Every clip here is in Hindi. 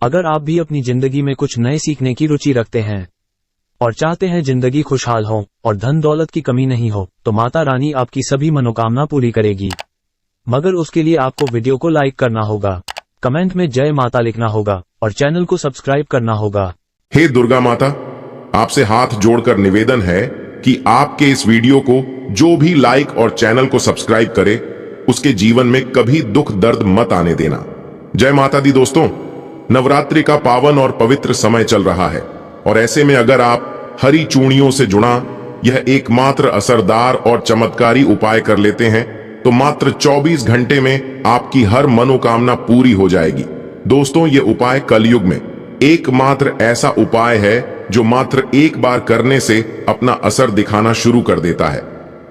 अगर आप भी अपनी जिंदगी में कुछ नए सीखने की रुचि रखते हैं और चाहते हैं जिंदगी खुशहाल हो और धन दौलत की कमी नहीं हो, तो माता रानी आपकी सभी मनोकामना पूरी करेगी। मगर उसके लिए आपको वीडियो को लाइक करना होगा, कमेंट में जय माता लिखना होगा और चैनल को सब्सक्राइब करना होगा। हे दुर्गा माता, आपसे हाथ जोड़कर निवेदन है कि आपके इस वीडियो को जो भी लाइक और चैनल को सब्सक्राइब करे, उसके जीवन में कभी दुख दर्द मत आने देना। जय माता दी। दोस्तों, नवरात्रि का पावन और पवित्र समय चल रहा है और ऐसे में अगर आप हरी चूड़ियों से जुड़ा यह एकमात्र असरदार और चमत्कारी उपाय कर लेते हैं तो मात्र 24 घंटे में आपकी हर मनोकामना पूरी हो जाएगी। दोस्तों, यह उपाय कलयुग में एकमात्र ऐसा उपाय है जो मात्र एक बार करने से अपना असर दिखाना शुरू कर देता है।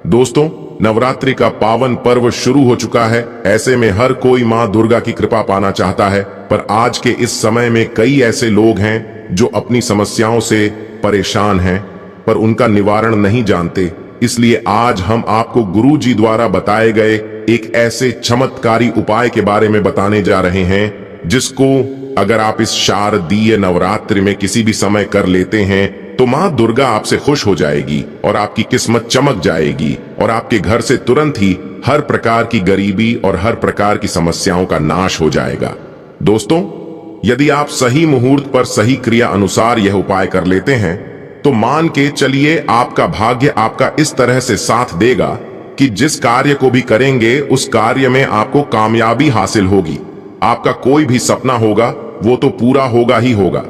दोस्तों, नवरात्रि का पावन पर्व शुरू हो चुका है। ऐसे में हर कोई मां दुर्गा की कृपा पाना चाहता है, पर आज के इस समय में कई ऐसे लोग हैं जो अपनी समस्याओं से परेशान हैं पर उनका निवारण नहीं जानते। इसलिए आज हम आपको गुरु जी द्वारा बताए गए एक ऐसे चमत्कारी उपाय के बारे में बताने जा रहे हैं जिसको अगर आप इस शारदीय नवरात्रि में किसी भी समय कर लेते हैं तो मां दुर्गा आपसे खुश हो जाएगी और आपकी किस्मत चमक जाएगी और आपके घर से तुरंत ही हर प्रकार की गरीबी और हर प्रकार की समस्याओं का नाश हो जाएगा। दोस्तों, यदि आप सही मुहूर्त पर सही क्रिया अनुसार यह उपाय कर लेते हैं तो मान के चलिए आपका भाग्य आपका इस तरह से साथ देगा कि जिस कार्य को भी करेंगे उस कार्य में आपको कामयाबी हासिल होगी। आपका कोई भी सपना होगा वो तो पूरा होगा ही होगा।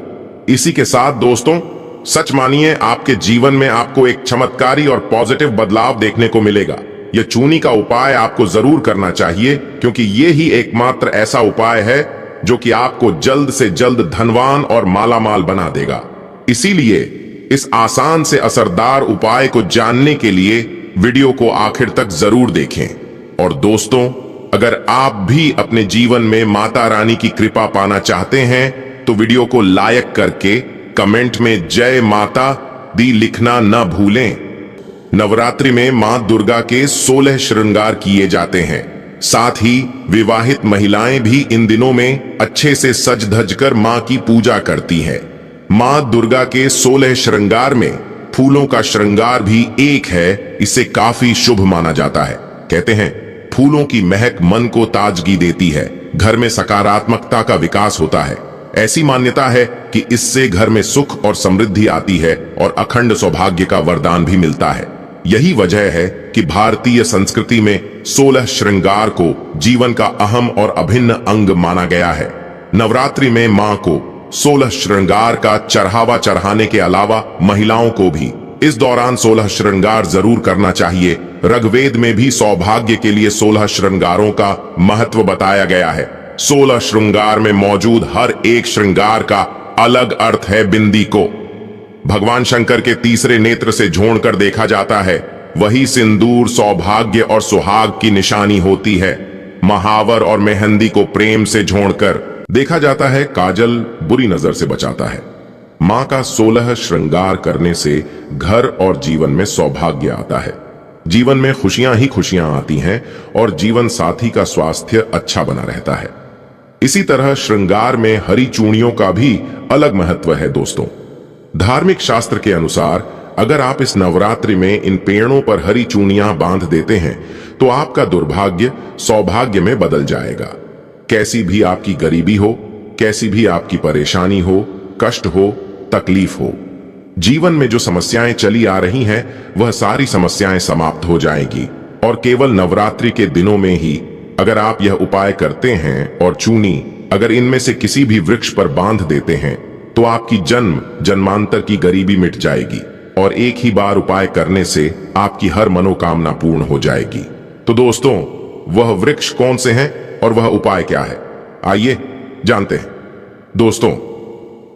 इसी के साथ दोस्तों, सच मानिए आपके जीवन में आपको एक चमत्कारी और पॉजिटिव बदलाव देखने को मिलेगा। यह चूनी का उपाय आपको जरूर करना चाहिए क्योंकि ये ही एकमात्र ऐसा उपाय है जो कि आपको जल्द से जल्द धनवान और मालामाल बना देगा। इसीलिए इस आसान से असरदार उपाय को जानने के लिए वीडियो को आखिर तक जरूर देखें। और दोस्तों, अगर आप भी अपने जीवन में माता रानी की कृपा पाना चाहते हैं तो वीडियो को लाइक करके कमेंट में जय माता दी लिखना न भूलें। नवरात्रि में मां दुर्गा के 16 श्रृंगार किए जाते हैं। साथ ही विवाहित महिलाएं भी इन दिनों में अच्छे से सज धज कर मां की पूजा करती हैं। मां दुर्गा के 16 श्रृंगार में फूलों का श्रृंगार भी एक है। इसे काफी शुभ माना जाता है। कहते हैं फूलों की महक मन को ताजगी देती है, घर में सकारात्मकता का विकास होता है। ऐसी मान्यता है कि इससे घर में सुख और समृद्धि आती है और अखंड सौभाग्य का वरदान भी मिलता है। यही वजह है कि भारतीय संस्कृति में 16 श्रृंगार को जीवन का अहम और अभिन्न अंग माना गया है। नवरात्रि में मां को 16 श्रृंगार का चढ़ावा चढ़ाने के अलावा महिलाओं को भी इस दौरान 16 श्रृंगार जरूर करना चाहिए। ऋग्वेद में भी सौभाग्य के लिए 16 श्रृंगारों का महत्व बताया गया है। 16 श्रृंगार में मौजूद हर एक श्रृंगार का अलग अर्थ है। बिंदी को भगवान शंकर के तीसरे नेत्र से जोड़कर देखा जाता है। वही सिंदूर सौभाग्य और सुहाग की निशानी होती है। महावर और मेहंदी को प्रेम से जोड़कर देखा जाता है। काजल बुरी नजर से बचाता है। मां का 16 श्रृंगार करने से घर और जीवन में सौभाग्य आता है। जीवन में खुशियां ही खुशियां आती हैं और जीवन साथी का स्वास्थ्य अच्छा बना रहता है। इसी तरह श्रृंगार में हरी चूड़ियों का भी अलग महत्व है। दोस्तों, धार्मिक शास्त्र के अनुसार अगर आप इस नवरात्रि में इन पेड़ों पर हरी चूड़ियां बांध देते हैं तो आपका दुर्भाग्य सौभाग्य में बदल जाएगा। कैसी भी आपकी गरीबी हो, कैसी भी आपकी परेशानी हो, कष्ट हो, तकलीफ हो, जीवन में जो समस्याएं चली आ रही हैं वह सारी समस्याएं समाप्त हो जाएंगी। और केवल नवरात्रि के दिनों में ही अगर आप यह उपाय करते हैं और चूनी अगर इनमें से किसी भी वृक्ष पर बांध देते हैं तो आपकी जन्म जन्मांतर की गरीबी मिट जाएगी और एक ही बार उपाय करने से आपकी हर मनोकामना पूर्ण हो जाएगी। तो दोस्तों, वह वृक्ष कौन से हैं और वह उपाय क्या है, आइए जानते हैं। दोस्तों,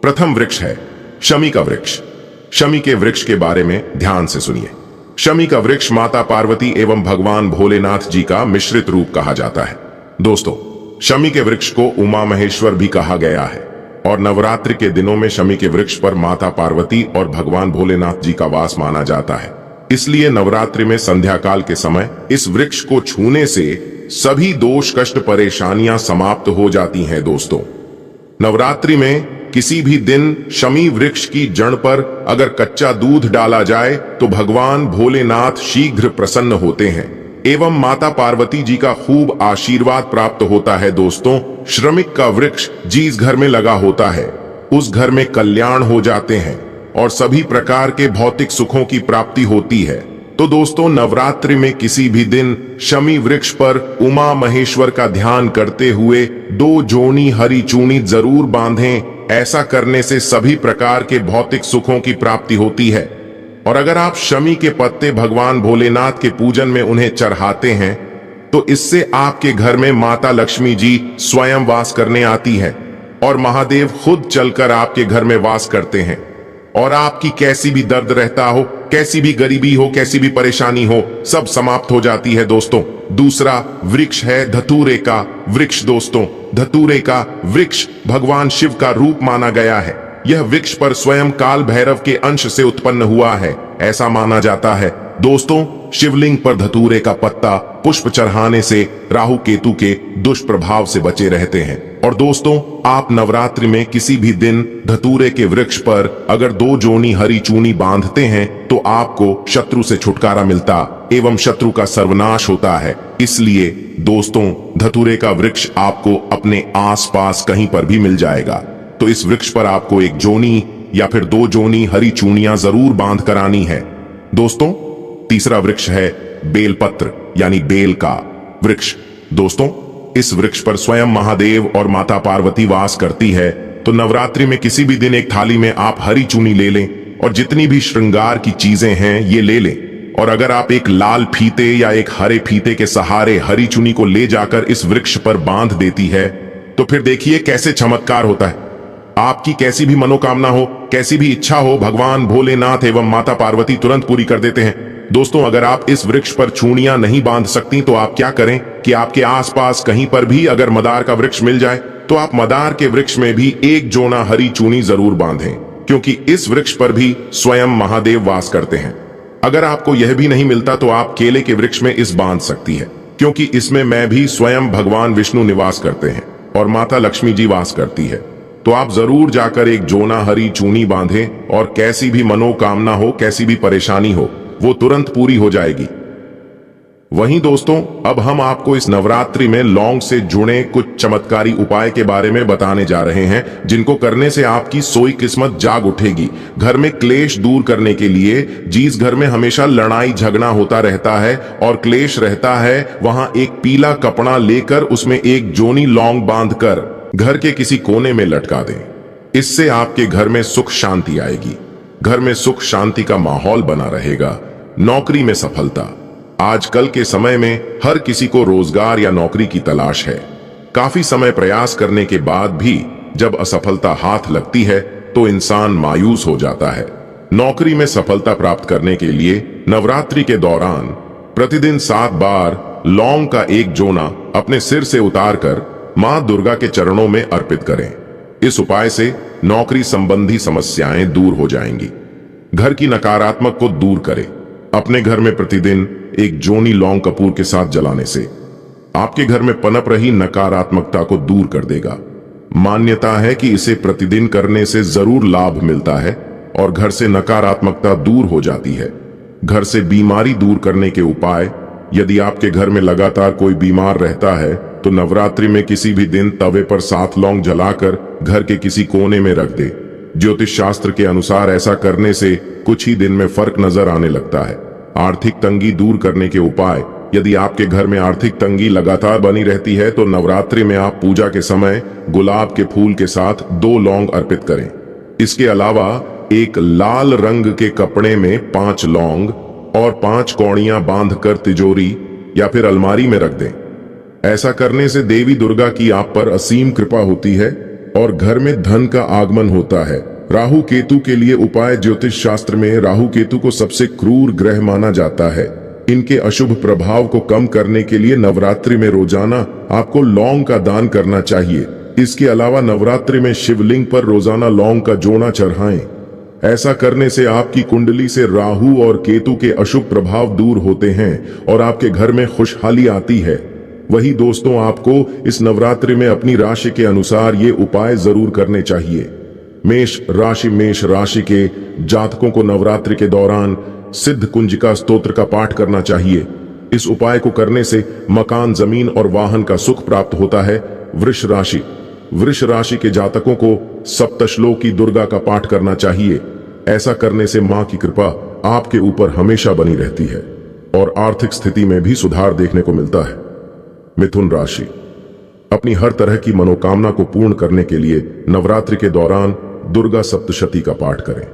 प्रथम वृक्ष है शमी का वृक्ष। शमी के वृक्ष के बारे में ध्यान से सुनिए। शमी का वृक्ष माता पार्वती एवं भगवान भोलेनाथ जी का मिश्रित रूप कहा जाता है। दोस्तों, शमी के वृक्ष को उमा महेश्वर भी कहा गया है और नवरात्रि के दिनों में शमी के वृक्ष पर माता पार्वती और भगवान भोलेनाथ जी का वास माना जाता है। इसलिए नवरात्रि में संध्या काल के समय इस वृक्ष को छूने से सभी दोष कष्ट परेशानियां समाप्त हो जाती हैं। दोस्तों, नवरात्रि में किसी भी दिन शमी वृक्ष की जड़ पर अगर कच्चा दूध डाला जाए तो भगवान भोलेनाथ शीघ्र प्रसन्न होते हैं एवं माता पार्वती जी का खूब आशीर्वाद प्राप्त होता है। दोस्तों, श्रमिक का वृक्ष जिस घर में लगा होता है उस घर में कल्याण हो जाते हैं और सभी प्रकार के भौतिक सुखों की प्राप्ति होती है। तो दोस्तों, नवरात्रि में किसी भी दिन शमी वृक्ष पर उमा महेश्वर का ध्यान करते हुए 2 जोनी हरी चूनी जरूर बांधें। ऐसा करने से सभी प्रकार के भौतिक सुखों की प्राप्ति होती है। और अगर आप शमी के पत्ते भगवान भोलेनाथ के पूजन में उन्हें चढ़ाते हैं तो इससे आपके घर में माता लक्ष्मी जी स्वयं वास करने आती है और महादेव खुद चलकर आपके घर में वास करते हैं और आपकी कैसी भी दर्द रहता हो, कैसी भी गरीबी हो, कैसी भी परेशानी हो, सब समाप्त हो जाती है। दोस्तों, दूसरा वृक्ष है धतूरे का वृक्ष। दोस्तों, धतूरे का वृक्ष भगवान शिव का रूप माना गया है। यह वृक्ष पर स्वयं काल भैरव के अंश से उत्पन्न हुआ है, ऐसा माना जाता है। दोस्तों, शिवलिंग पर धतूरे का पत्ता पुष्प चढ़ाने से राहु केतु के दुष्प्रभाव से बचे रहते हैं। और दोस्तों, आप नवरात्रि में किसी भी दिन धतूरे के वृक्ष पर अगर 2 जोनी हरी चूनी बांधते हैं तो आपको शत्रु से छुटकारा मिलता एवं शत्रु का सर्वनाश होता है। इसलिए दोस्तों, धतूरे का वृक्ष आपको अपने आसपास कहीं पर भी मिल जाएगा। तो इस वृक्ष पर आपको 1 जोनी या फिर 2 जोनी हरी चूनियां जरूर बांध कर आनी है। दोस्तों, तीसरा वृक्ष है बेलपत्र यानी बेल का वृक्ष। दोस्तों, इस वृक्ष पर स्वयं महादेव और माता पार्वती वास करती है। तो नवरात्रि में किसी भी दिन एक थाली में आप हरी चूनी ले लें और जितनी भी श्रृंगार की चीजें हैं ये ले लें। और अगर आप एक लाल फीते या एक हरे फीते के सहारे हरी चूनी को ले जाकर इस वृक्ष पर बांध देती है तो फिर देखिए कैसे चमत्कार होता है। आपकी कैसी भी मनोकामना हो, कैसी भी इच्छा हो, भगवान भोलेनाथ एवं माता पार्वती तुरंत पूरी कर देते हैं। दोस्तों, अगर आप इस वृक्ष पर चूड़ियां नहीं बांध सकती तो आप क्या करें कि आपके आसपास कहीं पर भी अगर मदार का वृक्ष मिल जाए तो आप मदार के वृक्ष में भी 1 जोना हरी चूनी जरूर बांधें, क्योंकि इस वृक्ष पर भी स्वयं महादेव वास करते हैं। अगर आपको यह भी नहीं मिलता तो आप केले के वृक्ष में इस बांध सकती है, क्योंकि इसमें मैं भी स्वयं भगवान विष्णु निवास करते हैं और माता लक्ष्मी जी वास करती है। तो आप जरूर जाकर 1 जोना हरी चूनी बांधें और कैसी भी मनोकामना हो, कैसी भी परेशानी हो, वो तुरंत पूरी हो जाएगी। वहीं दोस्तों, अब हम आपको इस नवरात्रि में लौंग से जुड़े कुछ चमत्कारी उपाय के बारे में बताने जा रहे हैं, जिनको करने से आपकी सोई किस्मत जाग उठेगी। घर में क्लेश दूर करने के लिए, जिस घर में हमेशा लड़ाई झगड़ा होता रहता है और क्लेश रहता है, वहां एक पीला कपड़ा लेकर उसमें 1 जोनी लौंग बांधकर घर के किसी कोने में लटका दें। इससे आपके घर में सुख शांति आएगी, घर में सुख शांति का माहौल बना रहेगा। नौकरी में सफलता। आजकल के समय में हर किसी को रोजगार या नौकरी की तलाश है। काफी समय प्रयास करने के बाद भी जब असफलता हाथ लगती है तो इंसान मायूस हो जाता है। नौकरी में सफलता प्राप्त करने के लिए नवरात्रि के दौरान प्रतिदिन 7 बार लौंग का 1 जोना अपने सिर से उतारकर मां दुर्गा के चरणों में अर्पित करें। इस उपाय से नौकरी संबंधी समस्याएं दूर हो जाएंगी। घर की नकारात्मक को दूर करें। अपने घर में प्रतिदिन 1 जोनी लौंग कपूर के साथ जलाने से आपके घर में पनप रही नकारात्मकता को दूर कर देगा। मान्यता है कि इसे प्रतिदिन करने से जरूर लाभ मिलता है और घर से नकारात्मकता दूर हो जाती है। घर से बीमारी दूर करने के उपाय। यदि आपके घर में लगातार कोई बीमार रहता है तो नवरात्रि में किसी भी दिन तवे पर 7 लौंग जलाकर घर के किसी कोने में रख दे। ज्योतिष शास्त्र के अनुसार ऐसा करने से कुछ ही दिन में फर्क नजर आने लगता है। आर्थिक तंगी दूर करने के उपाय। यदि आपके घर में आर्थिक तंगी लगातार बनी रहती है तो नवरात्रि में आप पूजा के समय गुलाब के फूल के साथ 2 लौंग अर्पित करें। इसके अलावा एक लाल रंग के कपड़े में 5 लौंग और 5 कौड़ियां बांधकर तिजोरी या फिर अलमारी में रख दें। ऐसा करने से देवी दुर्गा की आप पर असीम कृपा होती है और घर में धन का आगमन होता है। राहु केतु के लिए उपाय। ज्योतिष शास्त्र में राहु केतु को सबसे क्रूर ग्रह माना जाता है। इनके अशुभ प्रभाव को कम करने के लिए नवरात्रि में रोजाना आपको लौंग का दान करना चाहिए। इसके अलावा नवरात्रि में शिवलिंग पर रोजाना लौंग का जोना चढ़ाएं। ऐसा करने से आपकी कुंडली से राहु और केतु के अशुभ प्रभाव दूर होते हैं और आपके घर में खुशहाली आती है। वही दोस्तों आपको इस नवरात्रि में अपनी राशि के अनुसार ये उपाय जरूर करने चाहिए। मेष राशि के जातकों को नवरात्रि के दौरान सिद्ध कुंजिका स्तोत्र का पाठ करना चाहिए। इस उपाय को करने से मकान, जमीन और वाहन का सुख प्राप्त होता है। वृष राशि के जातकों को सप्तश्लोकी दुर्गा का पाठ करना चाहिए। ऐसा करने से मां की कृपा आपके ऊपर हमेशा बनी रहती है और आर्थिक स्थिति में भी सुधार देखने को मिलता है। मिथुन राशि, अपनी हर तरह की मनोकामना को पूर्ण करने के लिए नवरात्रि के दौरान दुर्गा सप्तशती का पाठ करें।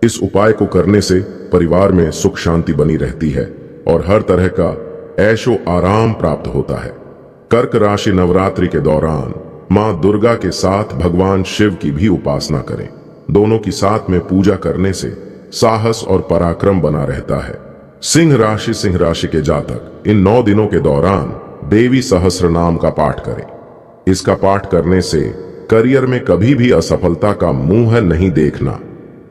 इस उपाय को करने से परिवार में सुख शांति बनी रहती है और हर तरह का ऐशो आराम प्राप्त होता है। कर्क राशि, नवरात्रि के दौरान मां दुर्गा के साथ भगवान शिव की भी उपासना करें। दोनों की साथ में पूजा करने से साहस और पराक्रम बना रहता है। सिंह राशि के जातक इन 9 दिनों के दौरान देवी सहस्र नाम का पाठ करें। इसका पाठ करने से करियर में कभी भी असफलता का मुंह नहीं देखना।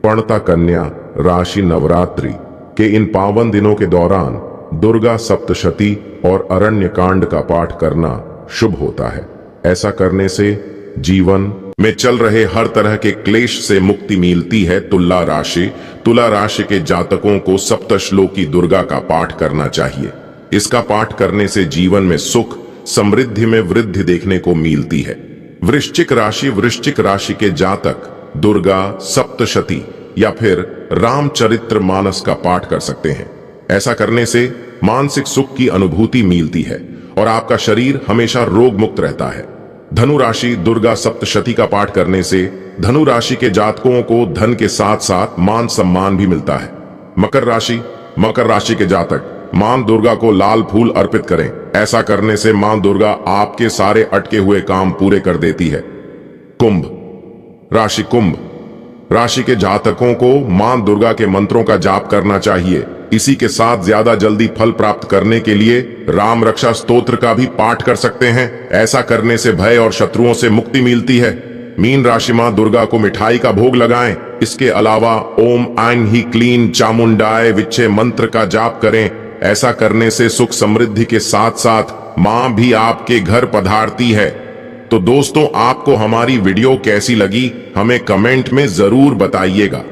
पणता कन्या राशि, नवरात्रि के इन पावन दिनों के दौरान दुर्गा सप्तशती और अरण्य कांड का पाठ करना शुभ होता है। ऐसा करने से जीवन में चल रहे हर तरह के क्लेश से मुक्ति मिलती है। तुला राशि के जातकों को सप्तश्लोकी दुर्गा का पाठ करना चाहिए। इसका पाठ करने से जीवन में सुख समृद्धि में वृद्धि देखने को मिलती है। वृश्चिक राशि के जातक दुर्गा सप्तशती या फिर रामचरित्र मानस का पाठ कर सकते हैं। ऐसा करने से मानसिक सुख की अनुभूति मिलती है और आपका शरीर हमेशा रोग मुक्त रहता है। धनु राशि, दुर्गा सप्तशती का पाठ करने से धनु राशि के जातकों को धन के साथ साथ मान सम्मान भी मिलता है। मकर राशि के जातक मां दुर्गा को लाल फूल अर्पित करें। ऐसा करने से मां दुर्गा आपके सारे अटके हुए काम पूरे कर देती है। कुंभ राशि के जातकों को मां दुर्गा के मंत्रों का जाप करना चाहिए। इसी के साथ ज्यादा जल्दी फल प्राप्त करने के लिए राम रक्षा स्तोत्र का भी पाठ कर सकते हैं। ऐसा करने से भय और शत्रुओं से मुक्ति मिलती है। मीन राशि, मां दुर्गा को मिठाई का भोग लगाएं। इसके अलावा ओम ऐं ही क्लीं चामुंडाय विच्चे मंत्र का जाप करें। ऐसा करने से सुख समृद्धि के साथ साथ मां भी आपके घर पधारती है। तो दोस्तों, आपको हमारी वीडियो कैसी लगी हमें कमेंट में जरूर बताइएगा।